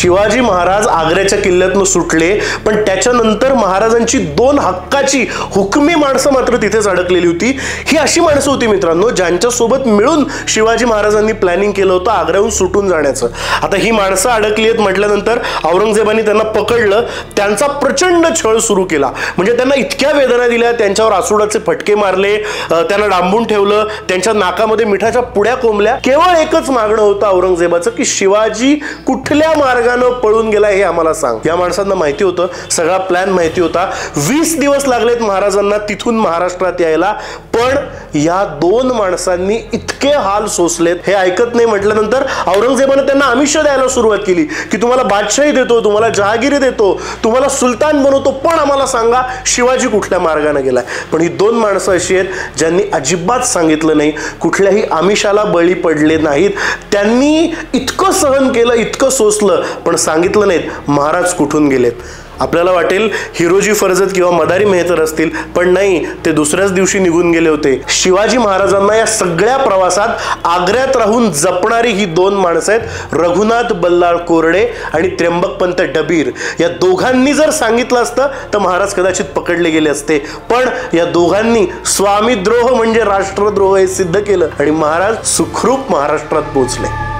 शिवाजी महाराज आग्र्याच्या किल्ल्यातून सुटले, पण त्याच्यानंतर महाराजांची 2 हक्काची हुकमी माणसं मात्र तिथेच अडकलेली होती। ही अशी माणसं होती मित्रांनो ज्यांच्या सोबत मिळून शिवाजी महाराजांनी प्लॅनिंग केलं होतं आग्र्याहून सुटून जाण्याचं। आता ही माणसं अडकली आहेत म्हटल्यानंतर औरंगजेबाने त्यांना पकडलं, त्यांचा प्रचंड छळ सुरू केला। म्हणजे त्यांना इतक्या वेदना दिल्या, त्यांच्यावर आसुडाचे फटके मारले, त्यांना डांबून ठेवलं, त्यांच्या नाकामध्ये मिठाच्या पुड्या कोंबल्या। केवळ एकच मागणं होतं औरंगजेबाचं की शिवाजी कुठल्या मार्गाने पळून गेला हे आम्हाला सांग। या माणसांना माहिती होतं, सगळा प्लॅन माहिती होता। 20 दिवस लागलेत महाराजांना तिथून महाराष्ट्रात यायला, पण या 2 माणसांनी इतके हाल सोसलेत हे ऐकत नाही म्हटल्यानंतर औरंगजेबाने त्यांना आमिष द्यायला सुरुवात केली की तुम्हाला बादशाही देतो, तुम्हाला जहागिरी देतो, तुम्हाला सुलतान बनवतो, पण आम्हाला सांगा शिवाजी कुठल्या मार्गाने गेलाय। पण ही 2 माणसं अशी आहेत ज्यांनी अजिबात सांगितलं नाही, कुठल्याही आमिषाला बळी पडले नाहीत। त्यांनी इतकं सहन केलं, इतकं सोसलं, पण सांगितलं नाहीत महाराज कुठून गेलेत। आपल्याला वाटेल हिरोजी फर्जत किंवा मदारी मेहतर असतील, पण नाही, ते दुसऱ्याच दिवशी निघून गेले होते। शिवाजी महाराजांना या सगळ्या प्रवासात आग्र्यात राहून जपणारी ही 2 माणसं आहेत, रघुनाथ बल्लाळ कोरडे आणि त्र्यंबकपंत डबीर। या दोघांनी जर सांगितलं असतं तर महाराज कदाचित पकडले गेले असते, पण या दोघांनी स्वामीद्रोह म्हणजे राष्ट्रद्रोह हे सिद्ध केलं आणि महाराज सुखरूप महाराष्ट्रात पोहोचले।